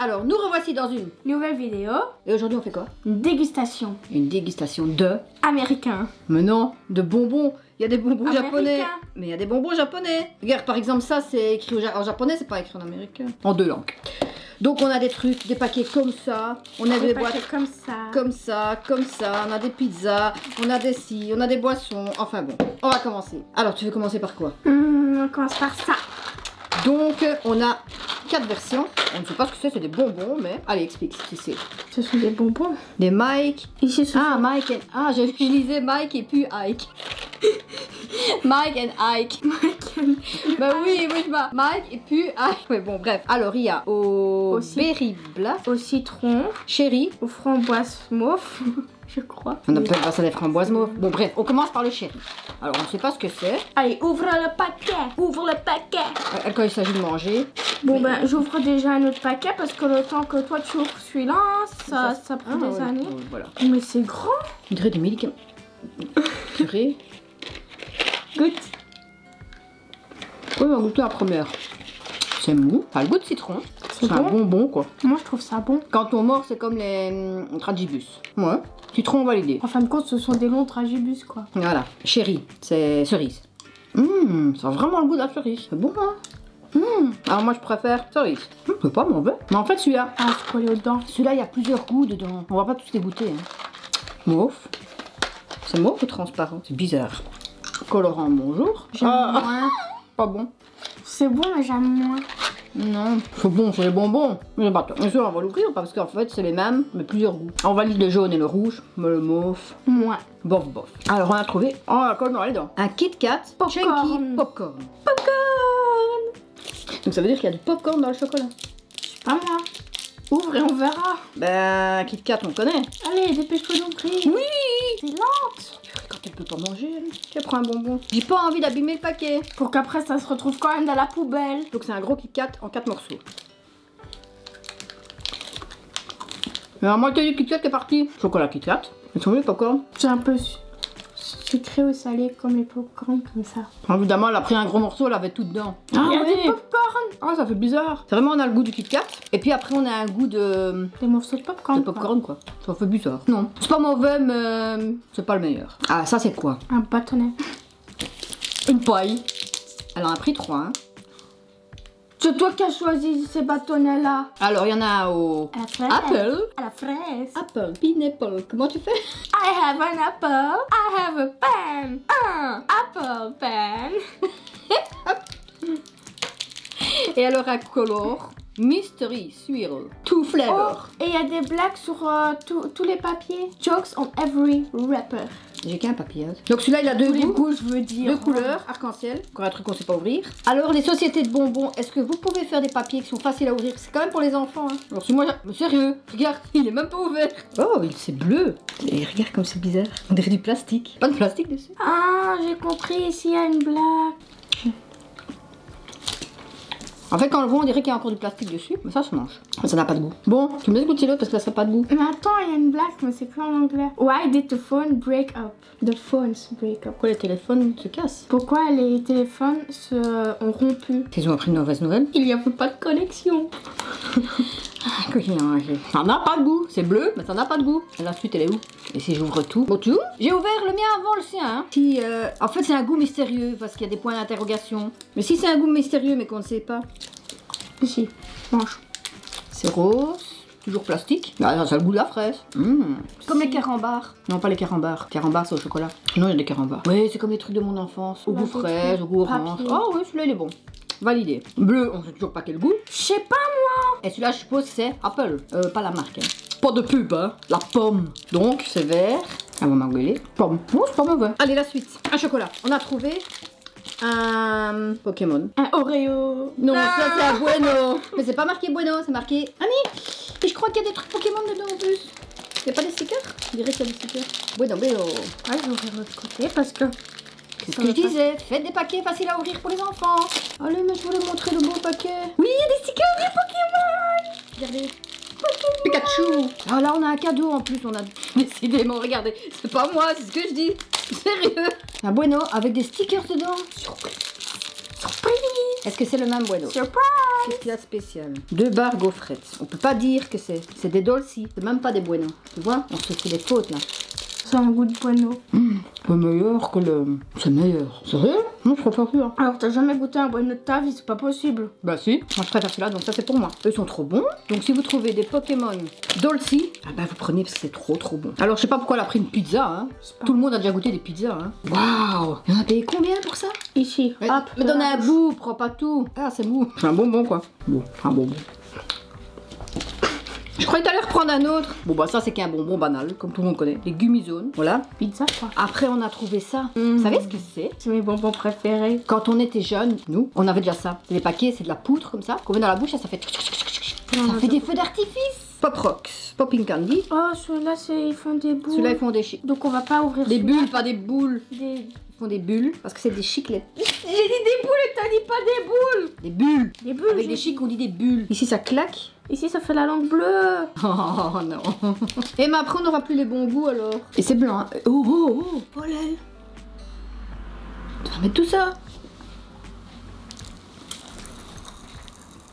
Alors, nous revoici dans une nouvelle vidéo. Et aujourd'hui, on fait quoi? Une dégustation. Une dégustation de... Américain. Mais non, de bonbons. Il y a des bonbons Américain. japonais. Mais il y a des bonbons japonais. Regarde, par exemple, ça, c'est écrit en japonais, c'est pas écrit en américain. En deux langues. Donc, on a des trucs, des paquets comme ça. On a des boîtes comme ça. comme ça, comme ça. On a des pizzas, on a des scies, on a des boissons. Enfin bon, on va commencer. Alors, tu veux commencer par quoi? On commence par ça. Donc, on a 4 versions. On ne sait pas ce que c'est des bonbons, mais... Allez, explique si tu sais. Ce sont des bonbons. Des Mike. Ici, ce sont... Mike and... Ah, je lisais Mike et puis Ike. Mike and Ike. Bah oui, je vois. Mike et puis Ike. Mais bon, bref. Alors, il y a au berry blast, au citron, chéri, aux framboises mauves, je crois. On appelle pas ça des framboises mauves. Bon, bref, on commence par le chéri. Alors, on ne sait pas ce que c'est. Allez, ouvre le paquet. Ouvre le paquet. Quand il s'agit de manger. Bon, ben, j'ouvre déjà un autre paquet parce que le temps que toi tu ouvres celui-là, ça prend des années. Voilà. Mais c'est grand. On dirait des médicaments. Purée. Goûte. Oui, on va goûter la première. C'est mou. Ça a le goût de citron. C'est un bonbon, quoi. Moi, je trouve ça bon. Quand on mord, c'est comme les dragibus. Ouais. Citron validé. En fin de compte, ce sont des longs dragibus, quoi. Voilà. Chéri, c'est cerise. Ça a vraiment le goût de la cerise. C'est bon, hein. Alors moi, je préfère cerise. C'est pas mauvais. Mais en fait, celui-là... Ah, c'est collé aux dents. Celui-là, il y a plusieurs goûts dedans. On va pas tous les goûter. Hein. Mauve. C'est mauve ou transparent? C'est bizarre. Colorant, bonjour. J'aime moins. Pas bon. C'est bon, mais j'aime moins. Non, c'est bon, c'est les bonbons. Mais pas bien sûr, on va l'ouvrir parce qu'en fait, c'est les mêmes, mais plusieurs goûts. On valide le jaune et le rouge, mais le mauve. Moins. Bof, bof. Alors, on a trouvé. Oh, la colle dans les dents. Un Kit Kat Chunky Popcorn. Donc, ça veut dire qu'il y a du popcorn dans le chocolat. C'est pas moi. Ouvre et on verra. Ben, Kit Kat, on connaît. Allez, dépêche-toi d'ouvrir. Oui. C'est lente. Quand elle peut pas manger, elle. Tu prends un bonbon. J'ai pas envie d'abîmer le paquet. Pour qu'après, ça se retrouve quand même dans la poubelle. Donc, c'est un gros Kit Kat en 4 morceaux. Mais la moitié du Kit Kat est parti. Chocolat Kit Kat. Ils sont où les popcorn? C'est un peu sucré ou salé comme les popcorn comme ça. Évidemment, elle a pris un gros morceau, elle avait tout dedans. Ah, il y a des popcorn. Ah, ça fait bizarre. C'est vraiment, on a le goût du Kit Kat. Et puis après, on a un goût de... Des morceaux de popcorn. De popcorn, quoi. Ça fait bizarre. Non, c'est pas mauvais, mais c'est pas le meilleur. Ah, ça, c'est quoi? Un bâtonnet. Une paille. Elle en a pris 3, hein. C'est toi qui as choisi ces bâtonnets-là. Alors, il y en a au... À la fraise. Apple. À la fraise. Apple. Pineapple. Comment tu fais? I have an apple. I have a pen. Un apple pen. Et alors, un color mystery swirl. Two flavors. Oh, et il y a des blagues sur tous les papiers. Jokes on every wrapper. J'ai qu'un papier. Donc celui-là, il a deux goûts, je veux dire. deux couleurs, arc-en-ciel. Encore un truc qu'on sait pas ouvrir. Alors les sociétés de bonbons, est-ce que vous pouvez faire des papiers qui sont faciles à ouvrir? C'est quand même pour les enfants. Hein. Alors si moi, mais sérieux, regarde, il est même pas ouvert. Oh, c'est bleu. Et regarde comme c'est bizarre. On dirait du plastique. Pas de plastique dessus. Ah, j'ai compris. Ici, il y a une blague. En fait, quand on le voit, on dirait qu'il y a encore du plastique dessus, mais ça se mange. Mais ça n'a pas de goût. Bon, tu me laisses goûter l'autre parce que ça n'a pas de goût. Mais attends, il y a une blague, mais c'est quoi en anglais? Why did the phone break up? The phones break up. Pourquoi les téléphones se cassent? Pourquoi les téléphones ont rompu? Ils ont appris une mauvaise nouvelle. Il n'y avait pas de connexion. Ça n'a pas de goût. C'est bleu, mais ça n'a pas de goût. Et la suite, elle est où? Et si j'ouvre tout? Bon, tu ouvres? J'ai ouvert le mien avant le sien. Hein. Si, en fait, c'est un goût mystérieux parce qu'il y a des points d'interrogation. Mais si c'est un goût mystérieux mais qu'on ne sait pas. Ici, mange. C'est rose. Toujours plastique. Ah, ça a le goût de la fraise. Comme les carambars. Non, pas les carambars. Carambars, c'est au chocolat. Non, il y a des carambars. Oui, c'est comme les trucs de mon enfance. Au goût fraise, au goût orange. Oh oui, celui-là, il est bon. Validé. Bleu, on sait toujours pas quel goût. Je sais pas moi. Et celui-là, je suppose, c'est Apple. Pas la marque. Hein. Pas de pub, hein. La pomme. Donc, c'est vert. Ah, on va m'engueuler. Pomme. Oh, c'est pas mauvais. Allez, la suite. Un chocolat. On a trouvé un Pokémon. Un Oreo. Non, ça, c'est un Bueno. Mais c'est pas marqué Bueno, c'est marqué Ami. Et je crois qu'il y a des trucs Pokémon dedans en plus. Il n'y a pas des stickers? Je dirais qu'il y a des stickers. Bueno, Bueno. Ouais, je vais ouvrir l'autre côté parce que... C'est ce que je disais, faites des paquets faciles à ouvrir pour les enfants. Allez, mais je voulais montrer le beau paquet. Oui, il y a des stickers, des Pokémon. Regardez. Pokémon. Pikachu. Ah là, on a un cadeau en plus, on a décidément, regardez. C'est pas moi, c'est ce que je dis. Sérieux. Un Bueno avec des stickers dedans. Surprise. Surprise. Est-ce que c'est le même bueno? Surprise. Qu'est-ce qu'il y a de spécial? 2 barres gaufrettes. On peut pas dire que c'est des dolci. C'est même pas des buenos. Tu vois? On se fait des fautes là. C'est un goût de bueno. C'est meilleur que le... C'est meilleur. Sérieux? Non, je préfère plus. Hein. Alors t'as jamais goûté un bueno de ta vie, c'est pas possible. Bah si. Moi je préfère celui-là, donc ça c'est pour moi. Eux sont trop bons. Donc si vous trouvez des Pokémon dolci, ah bah vous prenez parce que c'est trop bon. Alors je sais pas pourquoi elle a pris une pizza. Hein. Tout le monde a déjà goûté des pizzas. Hein. Waouh! On a payé combien pour ça? Ici. Mais, Hop. me donnez un bout, prends pas tout. Ah c'est mou. C'est un bonbon quoi. Bon, un bonbon. Je croyais que t'allais reprendre un autre. Bon bah ça c'est qu'un bonbon banal, comme tout le monde connaît. Les gummies voilà. Pizza quoi. Après on a trouvé ça. Vous savez ce que c'est? C'est mes bonbons préférés. Quand on était jeunes, nous, on avait déjà ça. C'est des paquets, c'est de la poudre comme ça. Qu'on met dans la bouche, ça fait... Ça fait des feux d'artifice. Pop Rocks, Popping Candy. Oh ceux-là ils font des boules. Ceux-là ils font des chics. Donc on va pas ouvrir Des celui-là. bulles, pas des boules. Des... Ils font des bulles parce que c'est des chiclettes. J'ai dit des boules et t'as dit pas des boules. Des bulles. Des bulles. Avec des chics on dit des bulles. Ici ça claque. Ici ça fait la langue bleue. Oh non. Et mais après on n'aura plus les bons goûts alors. Et c'est blanc. Hein. Oh là. Tu vas mettre tout ça.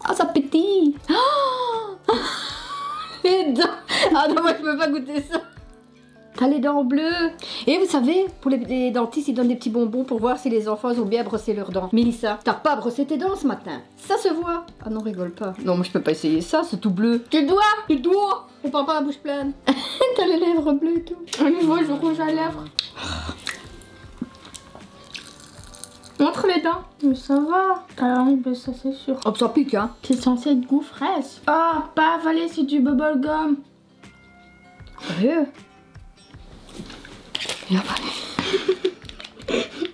Ah ça pétille. Oh les dents. Ah non moi je peux pas goûter ça. T'as les dents bleues. Et vous savez, pour les dentistes, ils donnent des petits bonbons pour voir si les enfants ont bien brossé leurs dents. Mélissa, t'as pas brossé tes dents ce matin. Ça se voit. Ah non, rigole pas. Non, moi je peux pas essayer ça, c'est tout bleu. Tu dois. Tu dois. On parle pas la bouche pleine. T'as les lèvres bleues et tout. Au niveau du rouge à lèvres. Montre les dents. Mais ça va. Ah oui, ben ça c'est sûr. Oh, ça pique, hein. C'est censé être goût fraise. Ah, pas avaler, c'est du bubblegum. Sérieux? Il a avalé.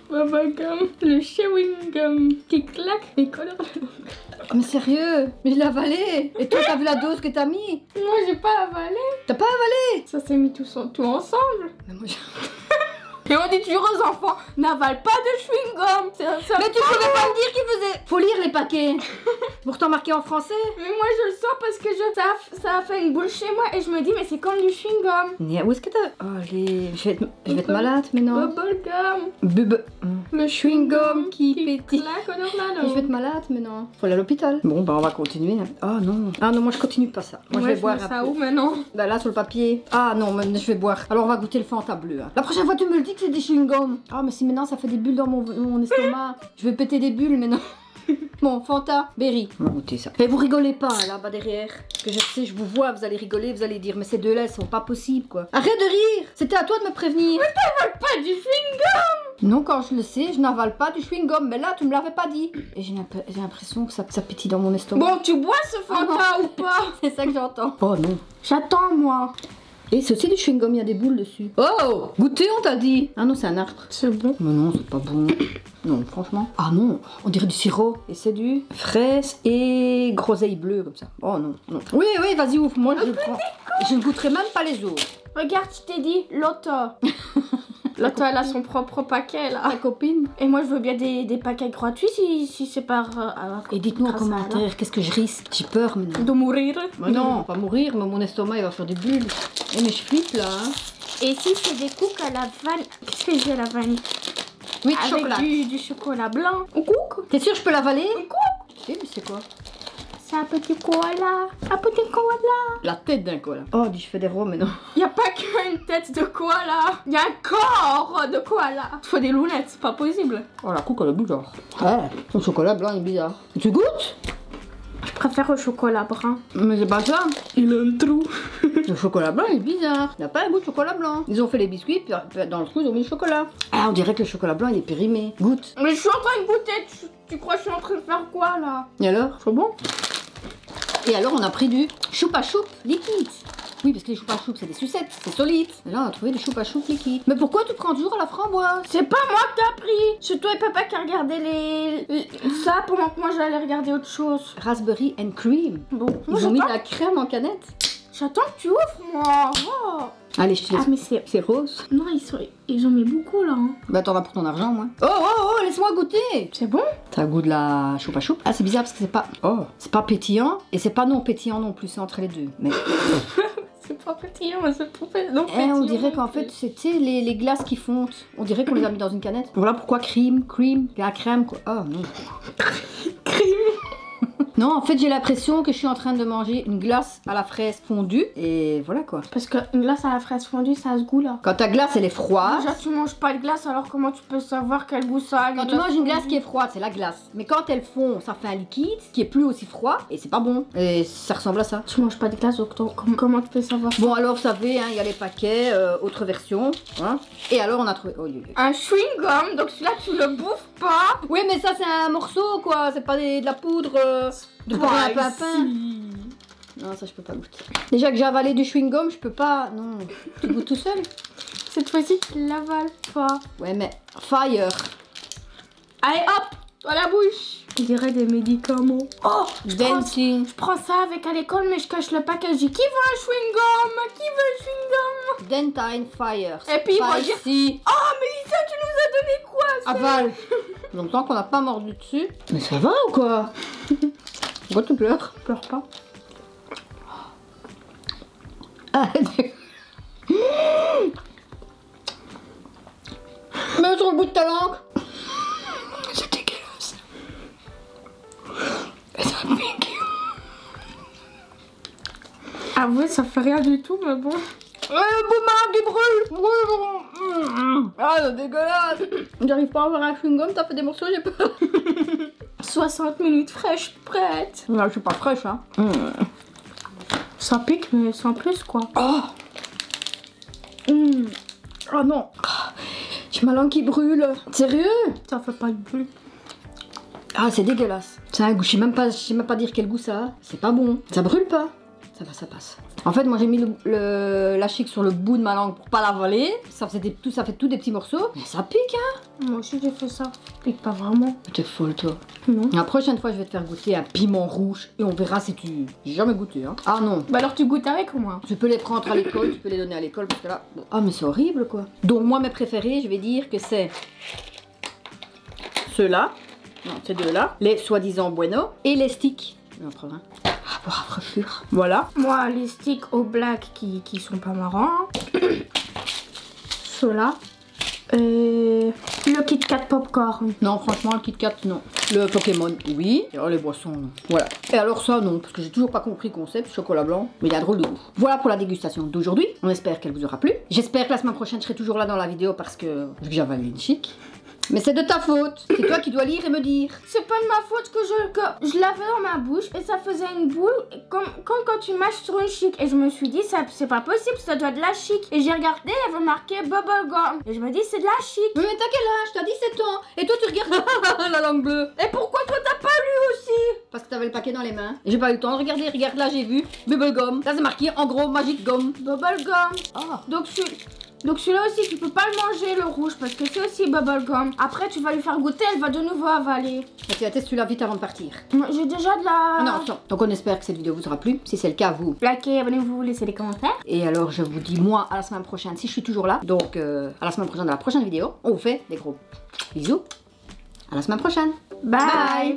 Bubblegum. Le chewing gum qui claque et colore. Oh, mais sérieux? Mais je l'ai avalé. Et toi, t'as vu la dose que t'as mis? Moi j'ai pas avalé. T'as pas avalé? Ça s'est mis tout ensemble. Mais moi, Et on dit toujours aux enfants, n'avale pas de chewing gum. Mais tu pouvais pas me dire qu'il faisait... Faut lire les paquets. Pourtant marqué en français. Mais moi je le sens parce que ça a fait une boule chez moi et je me dis mais c'est comme du chewing gum. Où est-ce que t'as... Oh, je vais être malade maintenant. Bubblegum. Le chewing-gum qui pétille. Claque au Je vais être malade maintenant. Faut aller à l'hôpital. Bon, bah on va continuer. Ah non. Ah non, moi je continue pas ça. Moi je vais boire ça après. où maintenant? Bah là sur le papier. Ah non, je vais boire. Alors on va goûter le Fanta bleu. Hein. La prochaine fois tu me le dis que c'est des chewing-gums. Ah mais si maintenant ça fait des bulles dans mon estomac. Je vais péter des bulles maintenant. Bon, Fanta, Berry. On va goûter ça. Mais vous rigolez pas là-bas derrière. Parce que je sais, je vous vois, vous allez rigoler, vous allez dire mais ces deux-là, elles sont pas possibles quoi. Arrête de rire. C'était à toi de me prévenir. Mais t'avales pas du chewing-gum. Non, quand je le sais, je n'avale pas du chewing-gum. Mais là, tu me l'avais pas dit. Et j'ai l'impression que ça pétille dans mon estomac. Bon, tu bois ce Fanta ou pas? C'est ça que j'entends. Oh non. J'attends moi. Et c'est aussi du chewing-gum, il y a des boules dessus. Oh, goûter, on t'a dit. Ah non, c'est un arbre. C'est bon. Mais non, c'est pas bon. Non, franchement. Ah non, on dirait du sirop. Et c'est du fraise et groseille bleue comme ça. Oh non, non. Oui, vas-y, ouvre. Moi, je le prends. Je ne goûterai même pas les autres. Regarde, je t'ai dit, Loto. Loto, elle a son propre paquet là. Ta copine. Et moi, je veux bien des paquets gratuits si c'est par. Et dites-nous en commentaire, qu'est-ce que je risque? J'ai peur maintenant. De mourir. Mais non, pas mourir, mais mon estomac il va faire des bulles. Et mais je flippe là. Hein. Et si c'est des cooks à la vanille. Qu'est-ce que j'ai à la vanille? Oui, avec chocolat. Du chocolat blanc. Un cook? T'es sûr que je peux l'avaler? Un cook? Oui, mais c'est quoi? C'est un petit koala. Un petit koala. La tête d'un koala. Oh, dis, je fais des rois maintenant. Y a pas qu'une tête de koala. Y a un corps de koala. Faut des lunettes, c'est pas possible. Oh, la coupe elle est bizarre. Ouais, son chocolat blanc est bizarre. Tu goûtes? Je préfère au chocolat brun. Mais c'est pas ça. Il a un trou. Le chocolat blanc est bizarre. Il n'a pas un goût de chocolat blanc. Ils ont fait les biscuits, puis dans le trou ils ont mis le chocolat. Ah, on dirait que le chocolat blanc il est périmé. Goûte. Mais je suis en train de goûter. Tu crois que je suis en train de faire quoi là? Et alors? C'est bon? Et alors on a pris du choupa choup liquide. Oui, parce que les choupa choup c'est des sucettes, c'est solide. Et là on a trouvé des choupa choup liquides. Mais pourquoi tu prends toujours à la framboise? C'est pas moi que t'as pris. C'est toi et papa qui a regardé ça pendant que moi j'allais regarder autre chose. Raspberry and cream. Bon, Ils ont mis de la crème en canette. J'attends que tu ouvres moi. Oh. Allez, je te laisse. Ah mais c'est rose. Non, ils ont mis beaucoup là. Hein. Bah t'en as pour ton argent, moi. Oh, laisse-moi goûter. C'est bon? Ça a le goût de la choupa choup. Ah, c'est bizarre parce que c'est pas... Oh, c'est pas pétillant et c'est pas non pétillant non plus, c'est entre les deux. Mais... C'est pas pétillant, mais c'est pas pétillant. On dirait qu'en fait, c'était les glaces qui fondent. On dirait qu'on les a mis dans une canette. Voilà pourquoi cream, la crème quoi. Oh non. Crème. Non, en fait, j'ai l'impression que je suis en train de manger une glace à la fraise fondue. Et voilà quoi. Parce qu'une glace à la fraise fondue, ça a ce goût-là. Quand ta glace, elle est froide. Déjà, tu manges pas de glace, alors comment tu peux savoir quel goût ça a? Quand tu manges une glace qui est froide, c'est la glace. Mais quand elle fond, ça fait un liquide qui est plus aussi froid. Et c'est pas bon. Et ça ressemble à ça. Tu manges pas de glace, donc comment tu peux savoir? Bon, alors, vous savez, il y a les paquets, autre version. Hein. Et alors, on a trouvé. Oh, un chewing-gum, donc celui-là, tu le bouffes pas. Oui, mais ça, c'est un morceau quoi. C'est pas de la poudre. De un papin. Non, ça je peux pas goûter. Déjà que j'ai avalé du chewing-gum, je peux pas. Non, tu goûtes tout seul. Cette fois-ci, tu l'avales pas. Ouais, mais fire. Allez hop, dans la bouche. On dirait des médicaments. Oh, dancing. Je prends ça avec à l'école, mais je cache le paquet. Je dis qui veut un chewing-gum? Qui veut un chewing-gum? Dentine fire. Et puis il va dire oh, mais Lisa, tu nous as donné quoi? Avale. Longtemps qu'on n'a pas mordu dessus. Mais ça va ou quoi? Pourquoi tu pleures? Pleure pas. Mets sur le bout de ta langue. C'est dégueulasse. Ça pique. Ah ouais, ça fait rien du tout, mais bon. Bouma qui brûle. Ah, c'est dégueulasse. J'arrive pas à avoir un chewing-gum, t'as fait des morceaux, j'ai peur. 60 minutes fraîche, prête. Non, je suis pas fraîche, hein. Ça pique, mais sans plus, quoi. Oh, oh non. J'ai ma langue qui brûle. Sérieux? Ça fait pas de bruit. Ah, c'est dégueulasse. C'est un goût, je sais même pas dire quel goût ça a. C'est pas bon. Ça brûle pas. Ça va, ça passe. En fait, moi j'ai mis la chic sur le bout de ma langue pour pas l'avaler. Ça fait tout des petits morceaux. Mais ça pique, hein. Moi aussi j'ai fait ça. Ça pique pas vraiment. T'es folle, toi. Non. La prochaine fois, je vais te faire goûter un piment rouge et on verra si tu. J'ai jamais goûté, hein. Ah non. Bah alors tu goûtes avec ou moi? Tu peux les prendre à l'école, tu peux les donner à l'école parce que là. Ah, mais c'est horrible, quoi. Donc, moi, mes préférés, je vais dire que c'est ceux-là. Non, ces deux-là. Les soi-disant bueno et les sticks. J'en prends un. Ah, pour rafraîchir. Voilà. Moi, les sticks au black qui sont pas marrants. Ceux-là. Et le Kit Kat Popcorn. Non, franchement, le Kit Kat, non. Le Pokémon, oui. Et alors, les boissons, non. Voilà. Et alors ça, non, parce que j'ai toujours pas compris le concept, chocolat blanc, mais il a drôle de goût. Voilà pour la dégustation d'aujourd'hui. On espère qu'elle vous aura plu. J'espère que la semaine prochaine, je serai toujours là dans la vidéo parce que, vu que j'avale une chic. Mais c'est de ta faute. C'est toi qui dois lire et me dire. C'est pas de ma faute que je l'avais dans ma bouche et ça faisait une boule comme quand tu mâches sur une chic. Et je me suis dit, c'est pas possible, ça doit être de la chic. Et j'ai regardé, il y avait marqué bubblegum. Et je me dis, c'est de la chic. Mais t'as quel âge? T'as 17 ans. Et toi, tu regardes la langue bleue. Et pourquoi toi, t'as pas lu aussi? Parce que t'avais le paquet dans les mains. Et j'ai pas eu le temps de regarder. Regarde là, j'ai vu. Bubblegum. Là, c'est marqué en gros Magic Gum. Bubblegum. Ah. Donc celui-là aussi, tu peux pas le manger, le rouge, parce que c'est aussi bubblegum. Après, tu vas lui faire goûter, elle va de nouveau avaler. Et tu vas tester celui-là vite avant de partir. J'ai déjà de la... Non, non. Donc on espère que cette vidéo vous aura plu. Si c'est le cas, vous likez, abonnez-vous, laissez des commentaires. Et alors, je vous dis, moi, à la semaine prochaine, si je suis toujours là. Donc, à la semaine prochaine, dans la prochaine vidéo, on vous fait des gros bisous. À la semaine prochaine. Bye.